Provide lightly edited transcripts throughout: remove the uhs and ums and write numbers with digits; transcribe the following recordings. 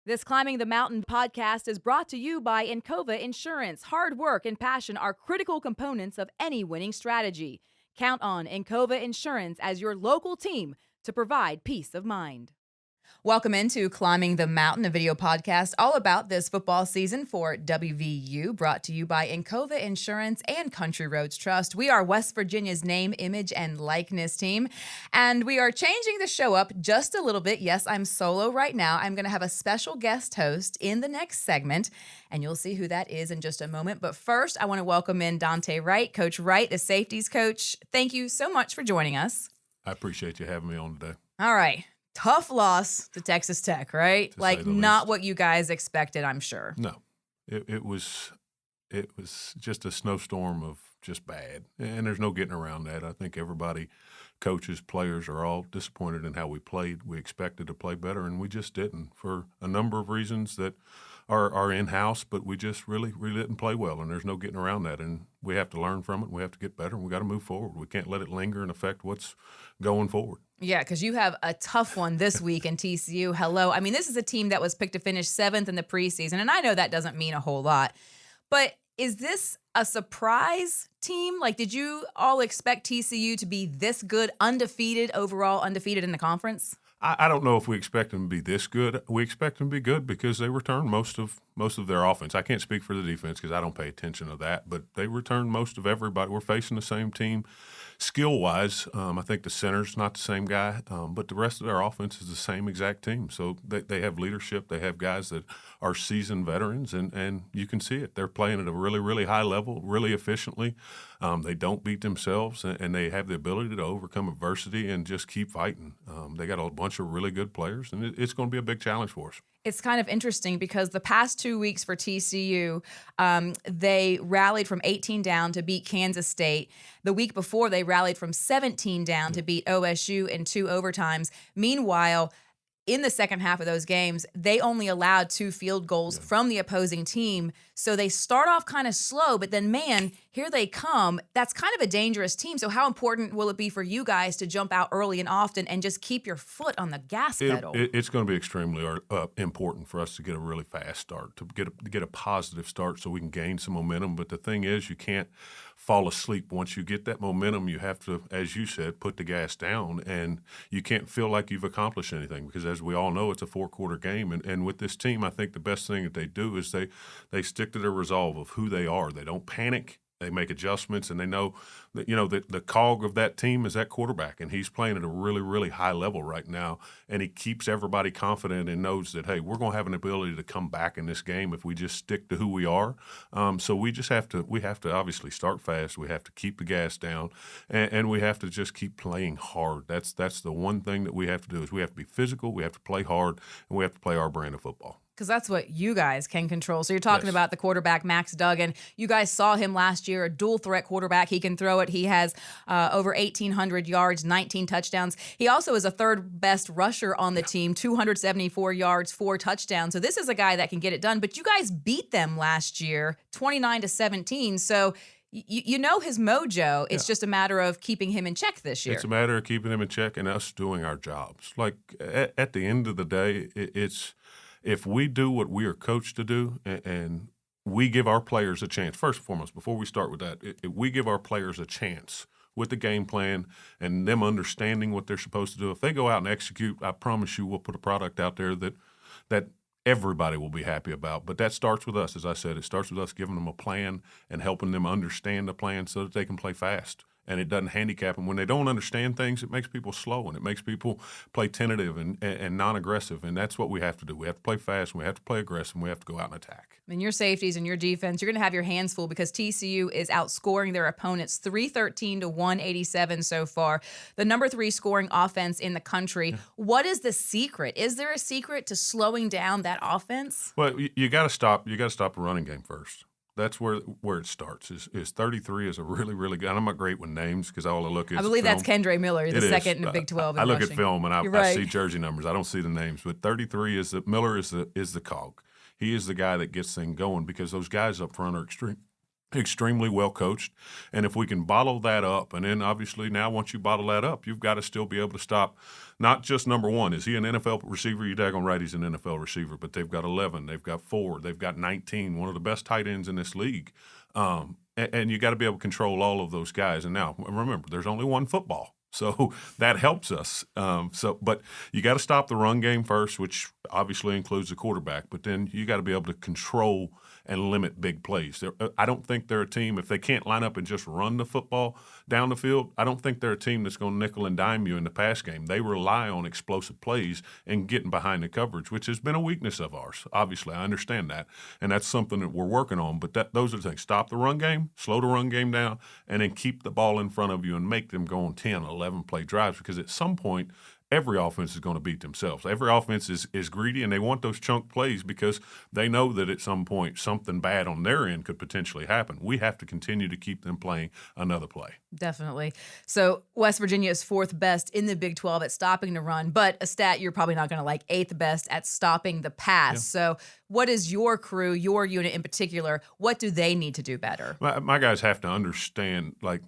This Climbing the Mountain podcast is brought to you by Encova Insurance. Hard work and passion are critical components of any winning strategy. Count on Encova Insurance as your local team to provide peace of mind. Welcome into Climbing the Mountain, a video podcast all about this football season for WVU, brought to you by Encova Insurance and Country Roads Trust. We are West Virginia's name, image, and likeness team, and we are changing the show up just a little bit. Yes, I'm solo right now. I'm going to have a special guest host in the next segment, and you'll see who that is in just a moment. But first, I want to welcome in Dontae Wright. Coach Wright, the safeties coach. Thank you so much for joining us. I appreciate you having me on today. All right. Tough loss to Texas Tech, right? Like not what you guys expected, I'm sure. No, it was just a snowstorm of just bad, and there's no getting around that. I think everybody, coaches, players, are all disappointed in how we played. We expected to play better, and we just didn't for a number of reasons that are in-house, but we just really didn't play well, and there's no getting around that. And we have to learn from it. We have to get better, and we got to move forward. We can't let it linger and affect what's going forward. Yeah, because you have a tough one this week in TCU. Hello. I mean, this is a team that was picked to finish 7th in the preseason, and I know that doesn't mean a whole lot. But is this a surprise team? Like, did you all expect TCU to be this good, undefeated, overall undefeated in the conference? I don't know if we expect them to be this good. We expect them to be good because they return most of their offense. I can't speak for the defense because I don't pay attention to that, but they return most of everybody. We're facing the same team skill-wise. I think the center's not the same guy, but the rest of their offense is the same exact team. So they have leadership. They have guys that are seasoned veterans, and you can see it. They're playing at a really high level, really efficiently. They don't beat themselves, and they have the ability to overcome adversity and just keep fighting. They got a bunch of really good players, and it's going to be a big challenge for us. It's kind of interesting because the past 2 weeks for TCU, they rallied from 18 down to beat Kansas State. The week before, they rallied from 17 down to beat OSU in 2 overtimes. Meanwhile, in the second half of those games, they only allowed 2 field goals from the opposing team. So they start off kind of slow, but then, man, here they come. That's kind of a dangerous team. So how important will it be for you guys to jump out early and often and just keep your foot on the gas pedal? It's going to be extremely important for us to get a really fast start, to get a positive start so we can gain some momentum. But the thing is, you can't fall asleep. Once you get that momentum, you have to, as you said, put the gas down, and you can't feel like you've accomplished anything because, as we all know, it's a 4-quarter game. And with this team, I think the best thing that they do is they stick to their resolve of who they are. They don't panic. They make adjustments, and they know that, the cog of that team is that quarterback, and he's playing at a really high level right now, and he keeps everybody confident and knows that, hey, we're going to have an ability to come back in this game if we just stick to who we are. So we have to obviously start fast. We have to keep the gas down, and we have to just keep playing hard. That's the one thing that we have to do is we have to be physical, we have to play hard, and we have to play our brand of football. Because that's what you guys can control. So you're talking about the quarterback, Max Duggan. You guys saw him last year, a dual-threat quarterback. He can throw it. He has over 1,800 yards, 19 touchdowns. He also is a third-best rusher on the team, 274 yards, 4 touchdowns. So this is a guy that can get it done. But you guys beat them last year, 29-17. So you know his mojo. It's just a matter of keeping him in check this year. It's a matter of keeping him in check and us doing our jobs. Like, at the end of the day, it's – if we do what we are coached to do and we give our players a chance, first and foremost, before we start with that, if we give our players a chance with the game plan and them understanding what they're supposed to do, if they go out and execute, I promise you we'll put a product out there that everybody will be happy about. But that starts with us. As I said, it starts with us giving them a plan and helping them understand the plan so that they can play fast. And it doesn't handicap them. When they don't understand things, it makes people slow, and it makes people play tentative and non-aggressive, and that's what we have to do. We have to play fast, and we have to play aggressive, and we have to go out and attack. And your safeties and your defense, you're going to have your hands full because TCU is outscoring their opponents 313 to 187 so far. The number 3 scoring offense in the country. What is the secret? Is there a secret to slowing down that offense? Well, you got to stop. You got to stop the running game first. That's where it starts. Is 33 is a really good. I'm not great with names because all I look at. I believe that's Kendre Miller, the second in the Big 12. I look at film and I see right. jersey numbers. I don't see the names, but 33 is Miller is the cog. He is the guy that gets things going because those guys up front are extremely well coached. And if we can bottle that up, and then obviously now once you bottle that up, you've got to still be able to stop not just number one. Is he an NFL receiver? You daggone right he's an NFL receiver, but they've got 11, they've got 4, they've got 19, one of the best tight ends in this league. And you got to be able to control all of those guys. And now remember, there's only one football. So that helps us. But you got to stop the run game first, which obviously includes the quarterback. But then you got to be able to control and limit big plays. I don't think they're a team, if they can't line up and just run the football down the field, I don't think they're a team that's going to nickel and dime you in the pass game. They rely on explosive plays and getting behind the coverage, which has been a weakness of ours. Obviously, I understand that. And that's something that we're working on. But those are the things. Stop the run game, slow the run game down, and then keep the ball in front of you and make them go on 10, 11-play drives, because at some point, every offense is going to beat themselves. Every offense is greedy, and they want those chunk plays because they know that at some point something bad on their end could potentially happen. We have to continue to keep them playing another play. Definitely. So West Virginia is 4th best in the Big 12 at stopping the run, but a stat you're probably not going to like, 8th best at stopping the pass. Yeah. So what is your crew, your unit in particular, what do they need to do better? My guys have to understand, like,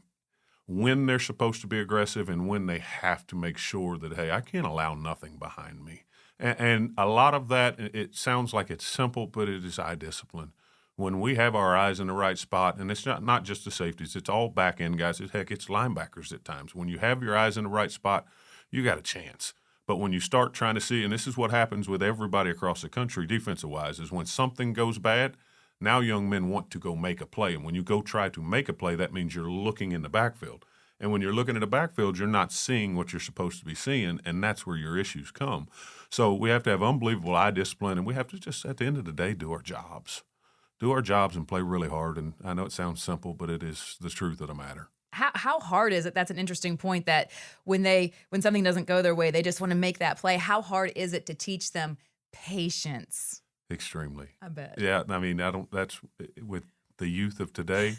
when they're supposed to be aggressive and when they have to make sure that, hey, I can't allow nothing behind me. And a lot of that, it sounds like it's simple, but it is eye discipline. When we have our eyes in the right spot, and it's not just the safeties, it's all back-end guys. Heck, it's linebackers at times. When you have your eyes in the right spot, you got a chance. But when you start trying to see, and this is what happens with everybody across the country defensive-wise, is when something goes bad, now young men want to go make a play. And when you go try to make a play, that means you're looking in the backfield. And when you're looking at the backfield, you're not seeing what you're supposed to be seeing, and that's where your issues come. So we have to have unbelievable eye discipline, and we have to just, at the end of the day, do our jobs. Do our jobs and play really hard. And I know it sounds simple, but it is the truth of the matter. How hard is it? That's an interesting point, that when something doesn't go their way, they just want to make that play. How hard is it to teach them patience? Extremely. I bet. Yeah, I mean, that's with the youth of today.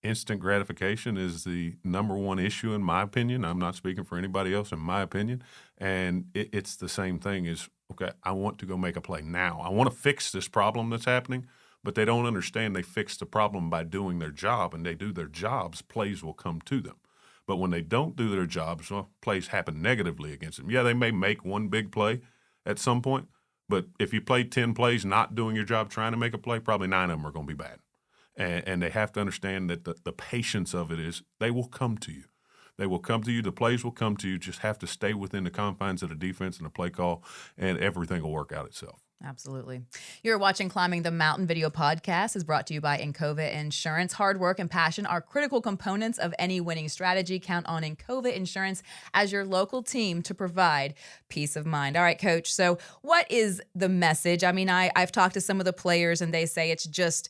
Instant gratification is the number one issue, in my opinion. I'm not speaking for anybody else, in my opinion. And it's the same thing as, okay, I want to go make a play now. I want to fix this problem that's happening, but they don't understand they fix the problem by doing their job, and they do their jobs, plays will come to them. But when they don't do their jobs, well, plays happen negatively against them. Yeah, they may make one big play at some point, but if you play 10 plays not doing your job trying to make a play, probably 9 of them are going to be bad. And they have to understand that the patience of it is they will come to you. They will come to you. The plays will come to you. Just have to stay within the confines of the defense and the play call, and everything will work out itself. Absolutely. You're watching Climbing the Mountain video podcast, is brought to you by Encova Insurance. Hard work and passion are critical components of any winning strategy. Count on Encova Insurance as your local team to provide peace of mind. All right, Coach. So what is the message? I mean, I've talked to some of the players, and they say it's just,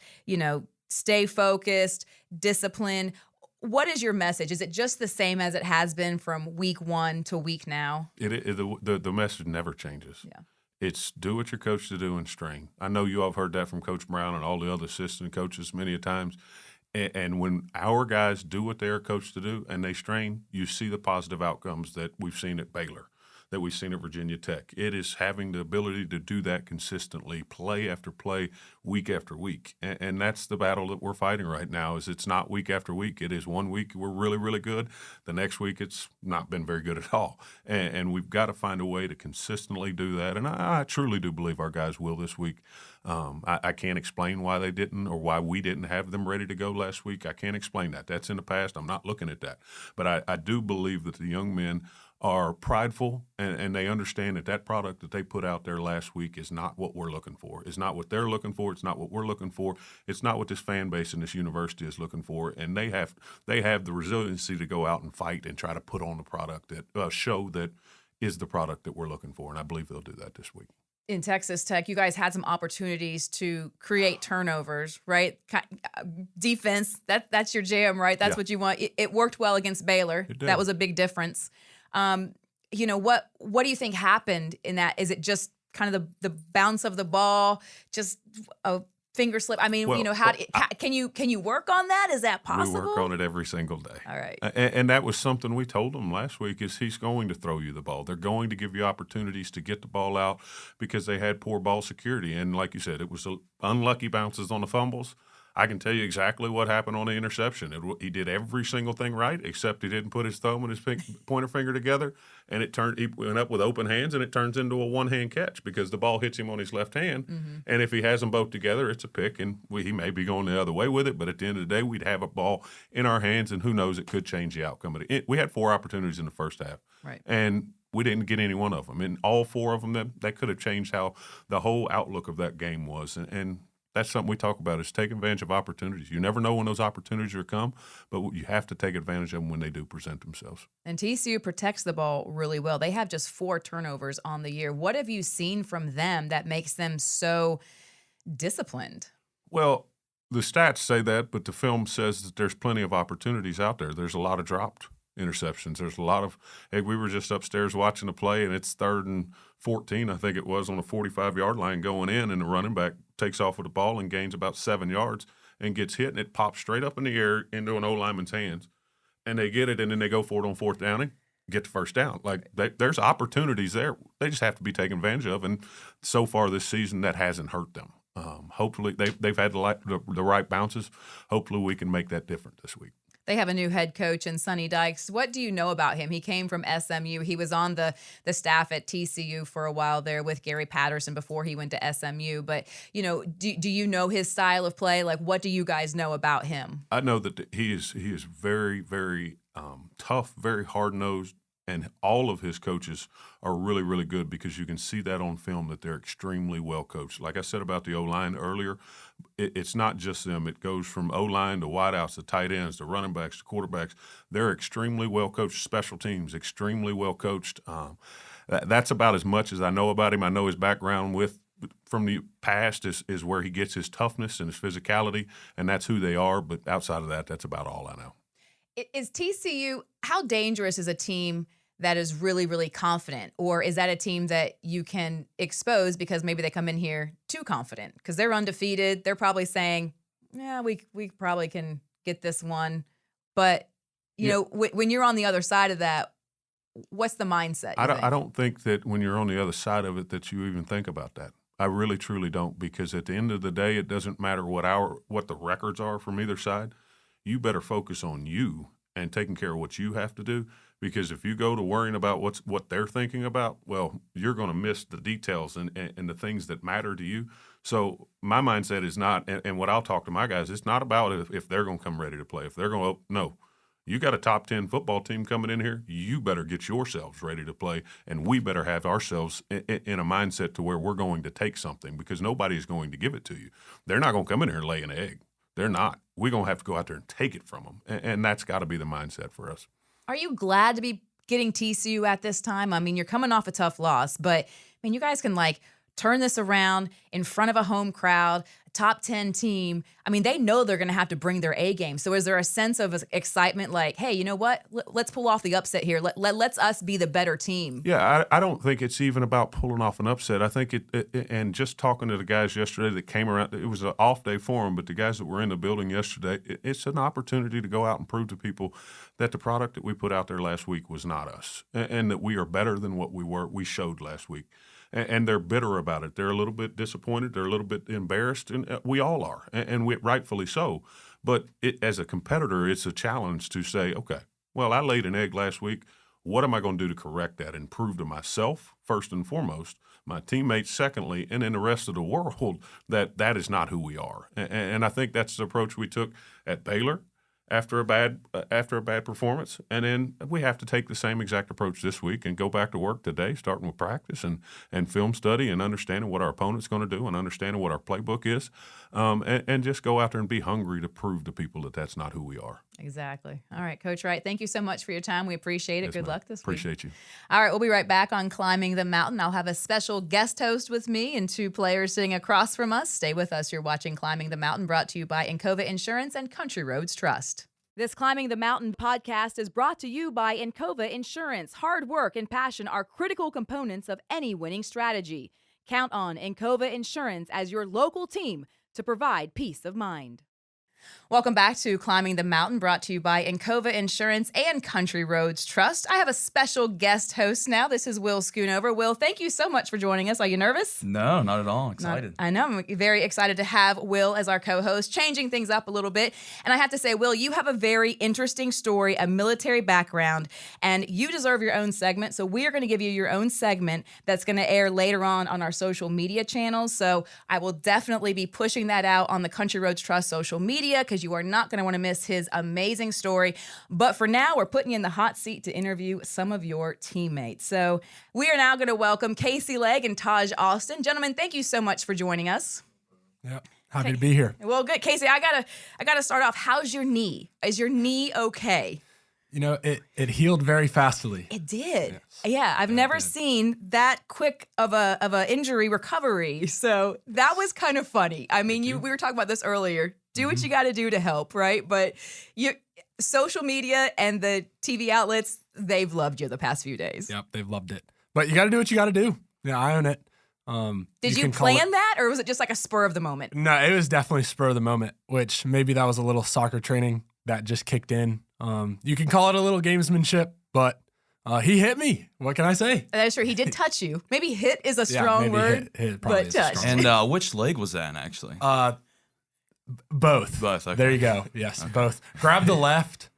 stay focused, discipline. What is your message? Is it just the same as it has been from week 1 to week now? The message never changes. Yeah. It's do what you're coached to do and strain. I know you all have heard that from Coach Brown and all the other assistant coaches many a times. And when our guys do what they are coached to do and they strain, you see the positive outcomes that we've seen at Baylor, that we've seen at Virginia Tech. It is having the ability to do that consistently, play after play, week after week. And that's the battle that we're fighting right now. Is it's not week after week. It is one week we're really, really good. The next week it's not been very good at all. And we've got to find a way to consistently do that. And I truly do believe our guys will this week. I can't explain why they didn't, or why we didn't have them ready to go last week. I can't explain that. That's in the past. I'm not looking at that. But I do believe that the young men are prideful, and they understand that product that they put out there last week is not what we're looking for. It's not what they're looking for. It's not what we're looking for. It's not what this fan base and this university is looking for. And they have the resiliency to go out and fight and try to put on the product that show that is the product that we're looking for. And I believe they'll do that this week. In Texas Tech, you guys had some opportunities to create turnovers, right? Defense, that's your jam, right? That's what you want. It worked well against Baylor. That was a big difference. What do you think happened in that? Is it just kind of the bounce of the ball, just a finger slip? I mean, can you work on that? Is that possible? We work on it every single day. All right. And that was something we told them last week, is he's going to throw you the ball. They're going to give you opportunities to get the ball out because they had poor ball security. And like you said, it was unlucky bounces on the fumbles. I can tell you exactly what happened on the interception. He did every single thing right, except he didn't put his thumb and his pointer finger together, and he went up with open hands, and it turns into a one-hand catch because the ball hits him on his left hand. And if he has them both together, it's a pick, and he may be going the other way with it. But at the end of the day, we'd have a ball in our hands, and who knows, it could change the outcome. But we had 4 opportunities in the first half, right? And we didn't get any one of them. And all 4 of them, that could have changed how the whole outlook of that game was. And that's something we talk about, is take advantage of opportunities. You never know when those opportunities will come, but you have to take advantage of them when they do present themselves. And TCU protects the ball really well. They have just 4 turnovers on the year. What have you seen from them that makes them so disciplined? Well, the stats say that, but the film says that there's plenty of opportunities out there. There's a lot of dropped interceptions. There's a lot of – hey, we were just upstairs watching the play, and it's 3rd and 14, I think it was, on the 45-yard line going in, and the running back takes off with the ball and gains about 7 yards and gets hit, and it pops straight up in the air into an O-lineman's hands. And they get it, and then they go for it on 4th downing, get the first down. Like, there's opportunities there. They just have to be taken advantage of, and so far this season that hasn't hurt them. Hopefully they've had the right bounces. Hopefully we can make that different this week. They have a new head coach in Sonny Dykes. What do you know about him? He came from SMU. He was on the staff at TCU for a while there with Gary Patterson before he went to SMU. But, you know, do you know his style of play? Like, what do you guys know about him? I know that he is very, very tough, very hard-nosed, and all of his coaches are really, really good because you can see that on film that they're extremely well coached. Like I said about the O-line earlier, it's not just them. It goes from O-line to wideouts to tight ends to running backs to quarterbacks. They're extremely well coached. Special teams, extremely well coached. That's about as much as I know about him. I know his background from the past is where he gets his toughness and his physicality, and that's who they are. But outside of that, that's about all I know. Is TCU, how dangerous is a team that is really, really confident? Or is that a team that you can expose because maybe they come in here too confident? Because they're undefeated. They're probably saying, yeah, we probably can get this one. But, you know, when you're on the other side of that, what's the mindset? I don't think that when you're on the other side of it that you even think about that. I really, truly don't, because at the end of the day, it doesn't matter what the records are from either side. You better focus on you and taking care of what you have to do. Because if you go to worrying about what they're thinking about, well, you're going to miss the details and the things that matter to you. So my mindset is not, and what I'll talk to my guys, it's not about if they're going to come ready to play. If they're going to, no. You got a top 10 football team coming in here, you better get yourselves ready to play, and we better have ourselves in a mindset to where we're going to take something, because nobody's going to give it to you. They're not going to come in here and lay an egg. They're not. We're going to have to go out there and take it from them, and that's got to be the mindset for us. Are you glad to be getting TCU at this time? I mean, you're coming off a tough loss, but I mean, you guys can turn this around in front of a home crowd, a top 10 team. I mean, they know they're going to have to bring their A game. So is there a sense of excitement like, hey, you know what? Let's pull off the upset here. Let's us be the better team. Yeah, I don't think it's even about pulling off an upset. I think and just talking to the guys yesterday that came around, it was an off day for them, but the guys that were in the building yesterday, it's an opportunity to go out and prove to people that the product that we put out there last week was not us, and that we are better than what we showed last week. And they're bitter about it. They're a little bit disappointed. They're a little bit embarrassed, and we all are, and rightfully so. But as a competitor, it's a challenge to say, okay, well, I laid an egg last week. What am I going to do to correct that and prove to myself, first and foremost, my teammates secondly, and then the rest of the world that is not who we are? And I think that's the approach we took at Baylor after a bad performance, and then we have to take the same exact approach this week and go back to work today, starting with practice and film study and understanding what our opponent's going to do and understanding what our playbook is, and just go out there and be hungry to prove to people that that's not who we are. Exactly. All right, Coach Wright, thank you so much for your time. We appreciate it. Yes, Good ma'am. luck this week. Appreciate you. All right, we'll be right back on Climbing the Mountain. I'll have a special guest host with me and 2 players sitting across from us. Stay with us. You're watching Climbing the Mountain, brought to you by Encova Insurance and Country Roads Trust. This Climbing the Mountain podcast is brought to you by Encova Insurance. Hard work and passion are critical components of any winning strategy. Count on Encova Insurance as your local team to provide peace of mind. Welcome back to Climbing the Mountain, brought to you by Encova Insurance and Country Roads Trust. I have a special guest host now. This is Wil Schoonover. Wil, thank you so much for joining us. Are you nervous? No, not at all. Excited. I know. I'm very excited to have Wil as our co-host, changing things up a little bit. And I have to say, Wil, you have a very interesting story, a military background, and you deserve your own segment. So we are going to give you your own segment that's going to air later on our social media channels. So I will definitely be pushing that out on the Country Roads Trust social media, because you are not going to want to miss his amazing story. But for now, we're putting you in the hot seat to interview some of your teammates. So we are now going to welcome Casey Legg and Taijh Alston. Gentlemen, thank you so much for joining us. Yeah, happy to be here. Well, good. Casey, I gotta start off. How's your knee? Is your knee okay? You know, it healed very fastly. It did. Yes. Yeah, I've never seen that quick of a injury recovery. So that was kind of funny. I mean, we were talking about this earlier. Do what you got to do to help, right? But social media and the TV outlets, they've loved you the past few days. Yep, they've loved it. But you got to do what you got to do. Yeah, I own it. Did you plan that, or was it just like a spur of the moment? No, it was definitely spur of the moment, which maybe that was a little soccer training that just kicked in. You can call it a little gamesmanship, but he hit me. What can I say? That's true. He did touch you. Maybe hit is a strong word, hit but touch. And which leg was that in, actually? Both. Both. Okay. There you go. Yes, okay. Both. Grab the left.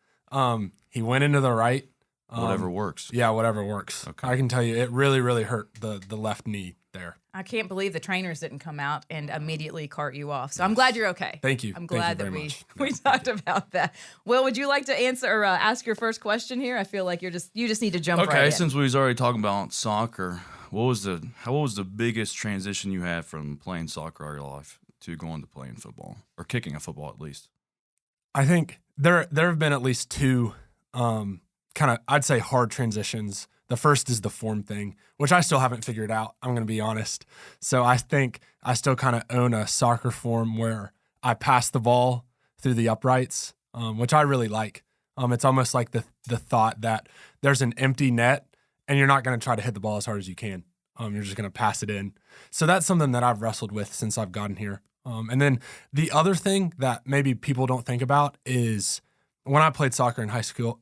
He went into the right. Whatever works. Yeah, whatever works. Okay. I can tell you, it really, really hurt the left knee there. I can't believe the trainers didn't come out and immediately cart you off. So I'm glad you're okay. Thank you. I'm glad that we Yeah, talked about that. Wil, would you like to answer or ask your first question here? I feel like you just need to jump right in. Okay, since we was already talking about soccer, what was the biggest transition you had from playing soccer all your life to going to playing football, or kicking a football at least? I think there have been at least two kind of, I'd say, hard transitions. The first is the form thing, which I still haven't figured out, I'm going to be honest. So I think I still kind of own a soccer form where I pass the ball through the uprights, which I really like. It's almost like the thought that there's an empty net and you're not going to try to hit the ball as hard as you can. You're just going to pass it in. So that's something that I've wrestled with since I've gotten here. And then the other thing that maybe people don't think about is when I played soccer in high school,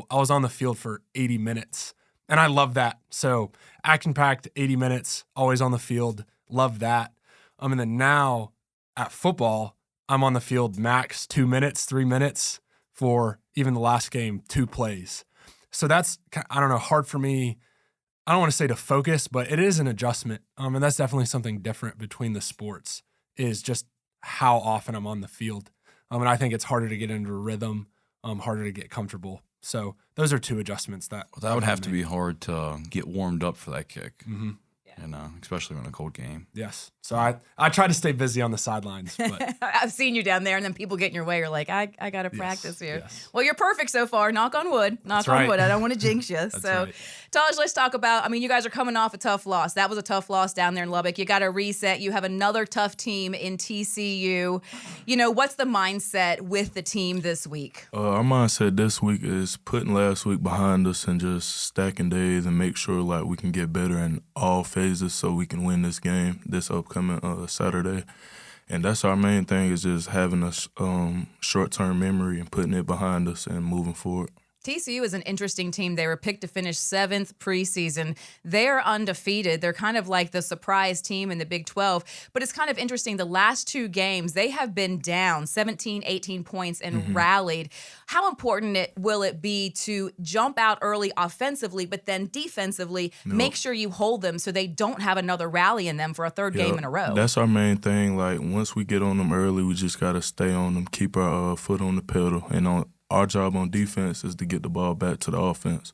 I was on the field for 80 minutes. And I love that. So action-packed 80 minutes, always on the field, love that. And then now at football, I'm on the field max 2 minutes, 3 minutes for even the last game, 2 plays. So that's, I don't know, hard for me. I don't want to say to focus, but it is an adjustment. And that's definitely something different between the sports, is just how often I'm on the field. And I think it's harder to get into a rhythm, harder to get comfortable. So those are 2 adjustments that would have to be hard to get warmed up for that kick. Mm-hmm. And especially in a cold game. Yes. So I try to stay busy on the sidelines. But I've seen you down there, and then people get in your way. You're like, I got to practice here. Yes. Well, you're perfect so far. Knock on wood. Knock on wood. I don't want to jinx you. So, right. Taijh, let's talk about, you guys are coming off a tough loss. That was a tough loss down there in Lubbock. You got to reset. You have another tough team in TCU. What's the mindset with the team this week? Our mindset this week is putting last week behind us and just stacking days and make sure like we can get better in all phases so we can win this game this upcoming Saturday. And that's our main thing, is just having a short-term memory and putting it behind us and moving forward. TCU is an interesting team. They were picked to finish 7th preseason. They're undefeated. They're kind of like the surprise team in the Big 12. But it's kind of interesting. The last 2 games, they have been down 17, 18 points and rallied. How important will it be to jump out early offensively, but then defensively, make sure you hold them so they don't have another rally in them for a 3rd game in a row? That's our main thing. Like, once we get on them early, we just got to stay on them, keep our foot on the pedal. And our job on defense is to get the ball back to the offense.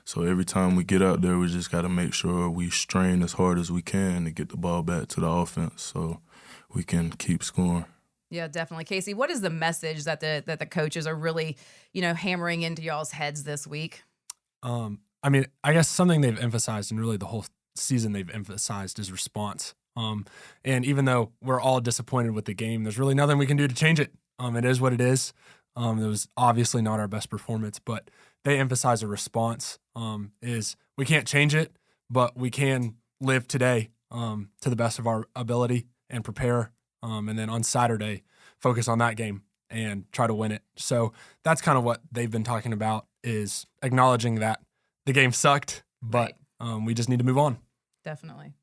So every time we get out there, we just got to make sure we strain as hard as we can to get the ball back to the offense so we can keep scoring. Yeah, definitely. Casey, what is the message that the coaches are really, hammering into y'all's heads this week? I guess something they've emphasized, and really the whole season they've emphasized, is response. And even though we're all disappointed with the game, there's really nothing we can do to change it. It is what it is. It was obviously not our best performance, but they emphasize a response. Is we can't change it, but we can live today to the best of our ability and prepare. And then on Saturday, focus on that game. and try to win it. So that's kind of what they've been talking about, is acknowledging that the game sucked, but we just need to move on. Definitely.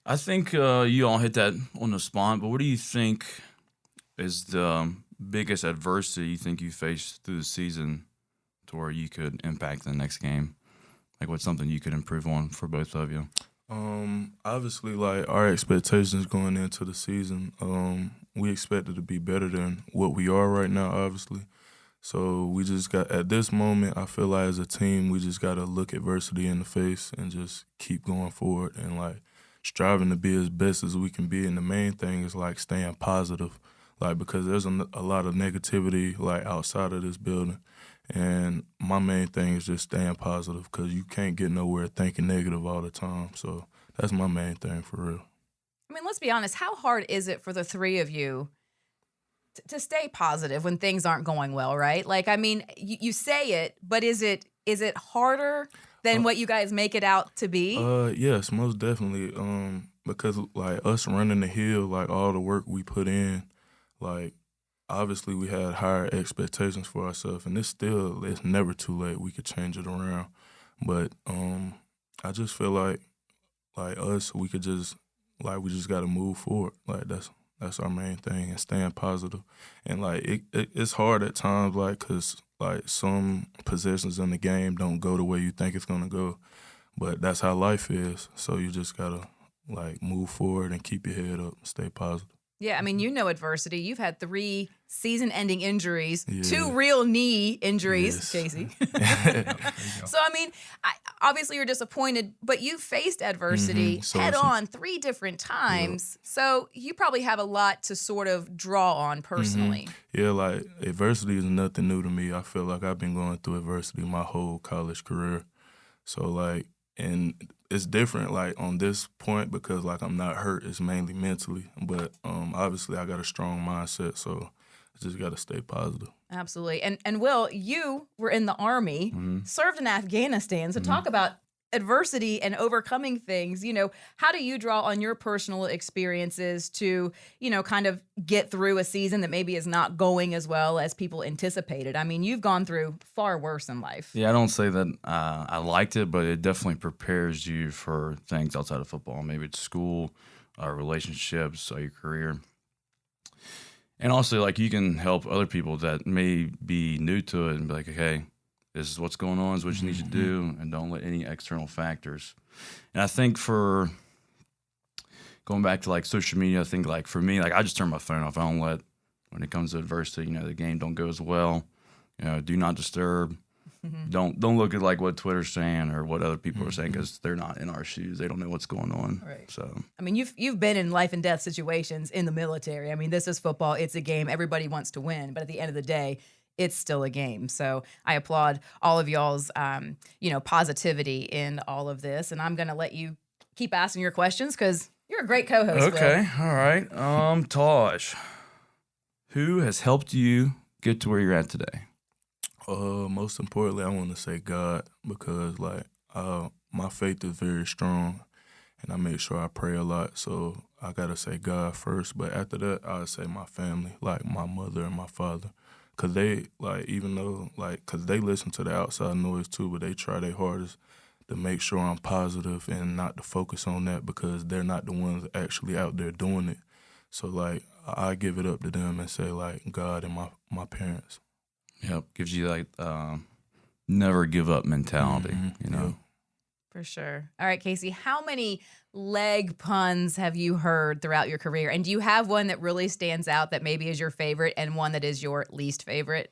I think you all hit that on the spot, but what do you think is the biggest adversity you think you faced through the season to where you could impact the next game? Like, what's something you could improve on for both of you? Obviously, like, our expectations going into the season, we expected to be better than what we are right now, obviously. So we just got, at this moment, I feel like as a team, we just got to look adversity in the face and just keep going forward and, like, striving to be as best as we can be. And the main thing is, like, staying positive, like, because there's a lot of negativity, like, outside of this building. And my main thing is just staying positive, because you can't get nowhere thinking negative all the time. So that's my main thing for real. I mean, let's be honest. How hard is it for the three of you to stay positive when things aren't going well, right? Like, I mean, you say it, but is it harder than what you guys make it out to be? Yes, most definitely. Because, like, us running the hill, like, all the work we put in, like, obviously we had higher expectations for ourselves, and it's never too late. We could change it around. But I just feel like us, we could just, like, we just got to move forward. Like, that's our main thing, and staying positive. And, like, it's hard at times, like, because, like, some possessions in the game don't go the way you think it's going to go. But that's how life is. So you just got to, like, move forward and keep your head up, stay positive. Yeah, I mean, you know adversity. You've had 3 season-ending injuries, Yeah. 2 real knee injuries, Yes. Casey. So, I mean, obviously you're disappointed, but you faced adversity head-on 3 different times. So you probably have a lot to sort of draw on personally. Yeah, like, adversity is nothing new to me. I feel like I've been going through adversity my whole college career. So, like, and it's different, like, on this point, because, like, I'm not hurt. It's mainly mentally. But obviously I got a strong mindset, so I just got to stay positive. Absolutely. And Will, you were in the Army, served in Afghanistan. So talk about adversity and overcoming things. You know, how do you draw on your personal experiences to, you know, kind of get through a season that maybe is not going as well as people anticipated? I mean, you've gone through far worse in life. Yeah, I don't say that I liked it, but it definitely prepares you for things outside of football. Maybe it's school, relationships, your career. And also, like, you can help other people that may be new to it and be like, okay, this is what's going on, this is what you need to do, and don't let any external factors. And I think for going back to, like, social media, I think, like, for me, like, I just turn my phone off. I don't let, when it comes to adversity, you know, the game don't go as well. You know, do not disturb. Don't look at, like, what Twitter's saying or what other people are saying, because they're not in our shoes. They don't know what's going on. Right. So, I mean, you've been in life and death situations in the military. I mean, this is football. It's a game. Everybody wants to win, but at the end of the day, it's still a game. So I applaud all of y'all's, you know, positivity in all of this. And I'm going to let you keep asking your questions because you're a great co-host. okay, all right. Taijh, who has helped you get to where you're at today? Most importantly, I want to say God, because, like, my faith is very strong, and I make sure I pray a lot. So I got to say God first. But after that, I would say my family, like my mother and my father. Because they, like, even though, like, because they listen to the outside noise too, but they try their hardest to make sure I'm positive and not to focus on that, because they're not the ones actually out there doing it. So, like, I give it up to them and say, like, God and my parents. Yep, gives you, like, never give up mentality, you know? Yep. For sure. All right, Casey, how many leg puns have you heard throughout your career? And do you have one that really stands out that maybe is your favorite and one that is your least favorite?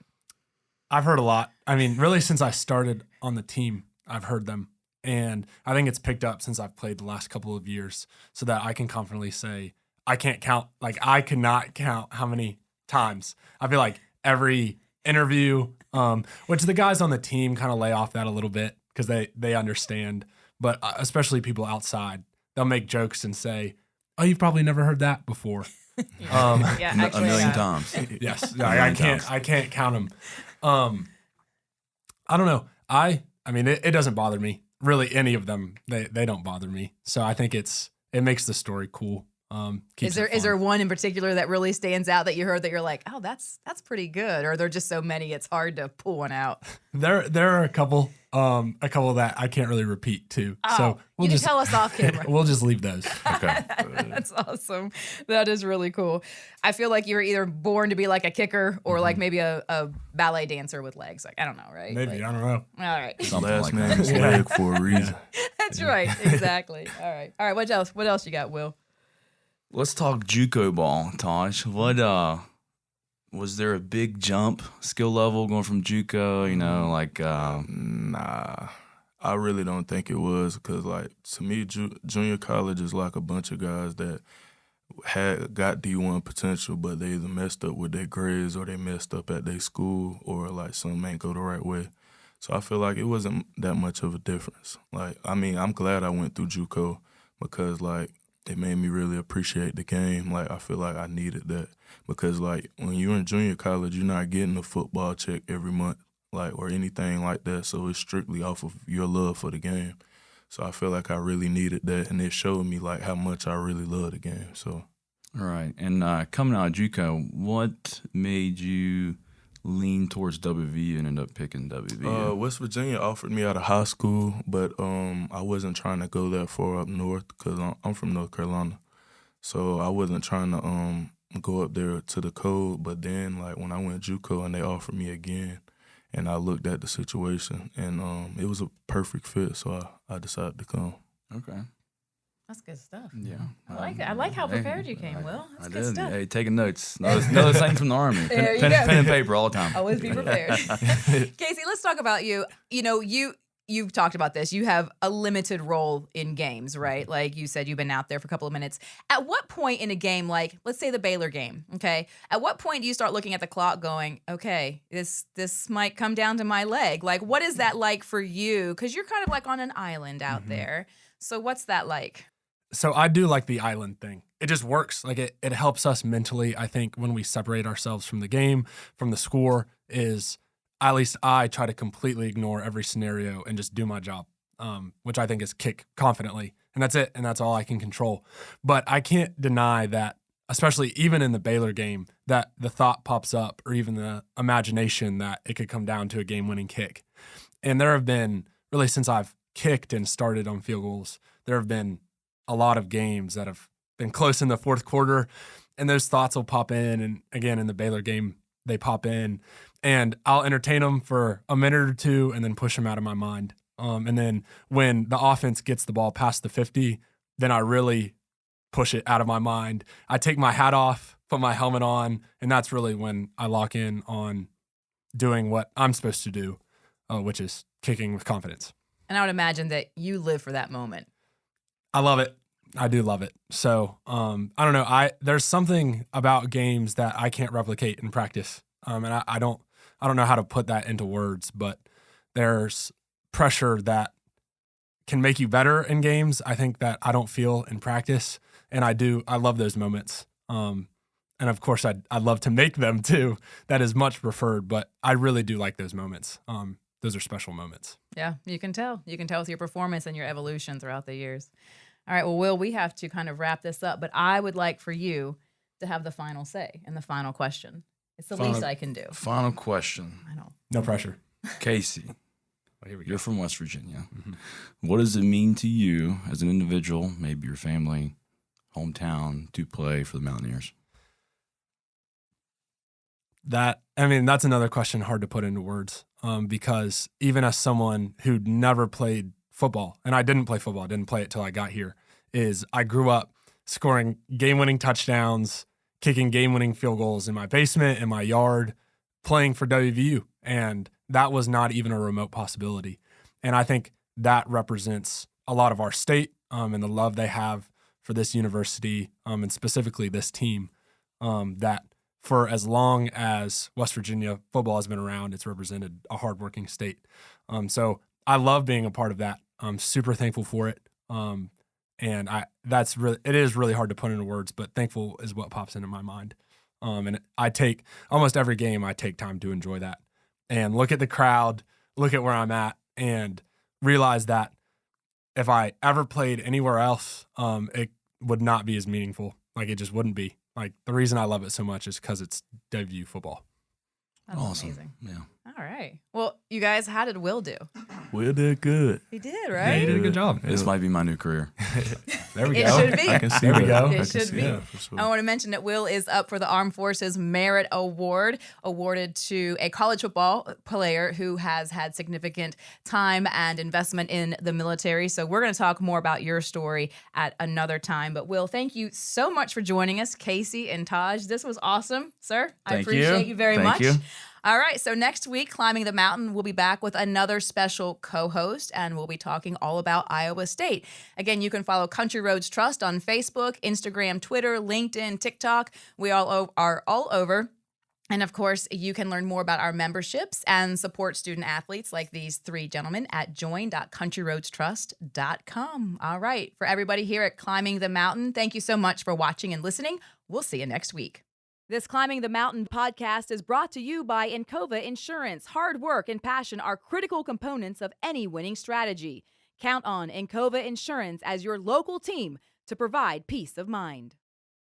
I've heard a lot. I mean, really, since I started on the team, I've heard them. And I think it's picked up since I've played the last couple of years, so that I can confidently say I can't count. Like, I could not count how many times. I feel like every interview, which the guys on the team kind of lay off that a little bit because they understand. But especially people outside, they'll make jokes and say, "Oh, you've probably never heard that before." Yeah, A million times. Yes, I can't count them. I don't know. I mean, it doesn't bother me. Really, any of them, they don't bother me. So I think it makes the story cool. Is there one in particular that really stands out that you heard that you're like, oh, that's pretty good, or are there just so many it's hard to pull one out? There are a couple that I can't really repeat too. Oh, so you can tell us off camera. We'll just leave those. Okay. That's awesome. That is really cool. I feel like you were either born to be like a kicker or like maybe a ballet dancer with legs. Like, I don't know, right? Maybe, like, I don't know. all right. Something Last like name that. is Legg for a reason. That's right. Exactly. All right. All right. What else you got, Will? Let's talk JUCO ball, Taijh. What was there a big jump skill level going from JUCO? You know, like Nah, I really don't think it was because, like, to me, junior college is like a bunch of guys that got D1 potential, but they either messed up with their grades or they messed up at their school or, like, something ain't go the right way. So I feel like it wasn't that much of a difference. Like, I mean, I'm glad I went through JUCO because, like, it made me really appreciate the game. Like, I feel like I needed that because, like, when you're in junior college, you're not getting a football check every month, like, or anything like that. So it's strictly off of your love for the game. So I feel like I really needed that, and it showed me, like, how much I really love the game. So, all right. And coming out of JUCO, what made you lean towards WVU and end up picking WVU? West Virginia offered me out of high school, but I wasn't trying to go that far up north because I'm from North Carolina. So I wasn't trying to go up there to the cold. But then, like, when I went JUCO and they offered me again, and I looked at the situation, and it was a perfect fit, so I decided to come. Okay. That's good stuff. Yeah. I like how prepared you came, Will. That's good stuff. Hey, taking notes. Another thing from the Army. There you Pen go. and paper all the time. Always be prepared. Casey, let's talk about you. You know, you've talked about this. You have a limited role in games, right? Like you said, you've been out there for a couple of minutes. At what point in a game, like let's say the Baylor game, okay? At what point do you start looking at the clock going, okay, this might come down to my leg? Like, what is that like for you? Because you're kind of like on an island out there. So what's that like? So I do like the island thing. It just works. Like it helps us mentally. I think when we separate ourselves from the game, from the score, is at least I try to completely ignore every scenario and just do my job, which I think is kick confidently. And that's it. And that's all I can control. But I can't deny that, especially even in the Baylor game, that the thought pops up or even the imagination that it could come down to a game-winning kick. And there have been, really since I've kicked and started on field goals, there have been a lot of games that have been close in the fourth quarter, and those thoughts will pop in. And again, in the Baylor game, they pop in, and I'll entertain them for a minute or two and then push them out of my mind. And then when the offense gets the ball past the 50, then I really push it out of my mind. I take my hat off, put my helmet on, and that's really when I lock in on doing what I'm supposed to do, which is kicking with confidence. And I would imagine that you live for that moment. I love it. I do love it. So I don't know. There's something about games that I can't replicate in practice, and I don't know how to put that into words. But there's pressure that can make you better in games. I think that I don't feel in practice, and I do. I love those moments. And of course, I'd love to make them too. That is much preferred, but I really do like those moments. Those are special moments. Yeah, you can tell. You can tell with your performance and your evolution throughout the years. All right, well, Will, we have to kind of wrap this up, but I would like for you to have the final say and the final question. It's the least I can do. Final question. I know. No pressure. Casey, Here we go. you're from West Virginia. What does it mean to you as an individual, maybe your family, hometown, to play for the Mountaineers? That's another question hard to put into words, because even as someone who never played football, and I didn't play football, I didn't play it till I got here, I grew up scoring game-winning touchdowns, kicking game-winning field goals in my basement, in my yard, playing for WVU, and that was not even a remote possibility. And I think that represents a lot of our state and the love they have for this university and specifically this team, that for as long as West Virginia football has been around, it's represented a hardworking state. So I love being a part of that. I'm super thankful for it. And it is really hard to put into words, but thankful is what pops into my mind. And I take almost every game, I take time to enjoy that and look at the crowd, look at where I'm at, and realize that if I ever played anywhere else, it would not be as meaningful Like it just wouldn't be. Like the reason I love it so much is because it's WVU football. That's Awesome. amazing. Yeah. All right. Well, you guys, how did Will do? We did good. He did, Yeah, right? you did a good job. This might be my new career. There we It go. should be. I can see There we that. go. I It can should see be. that for sure. I want to mention that Will is up for the Armed Forces Merit Award, awarded to a college football player who has had significant time and investment in the military. So we're going to talk more about your story at another time. But Will, thank you so much for joining us, Casey and Taijh. This was awesome, sir. I Thank appreciate you very much. Thank you. All right, so next week, Climbing the Mountain, we'll be back with another special co-host, and we'll be talking all about Iowa State. Again, you can follow Country Roads Trust on Facebook, Instagram, Twitter, LinkedIn, TikTok. We all are all over. And of course, you can learn more about our memberships and support student athletes like these three gentlemen at join.countryroadstrust.com. All right, for everybody here at Climbing the Mountain, thank you so much for watching and listening. We'll see you next week. This Climbing the Mountain podcast is brought to you by Encova Insurance. Hard work and passion are critical components of any winning strategy. Count on Encova Insurance as your local team to provide peace of mind.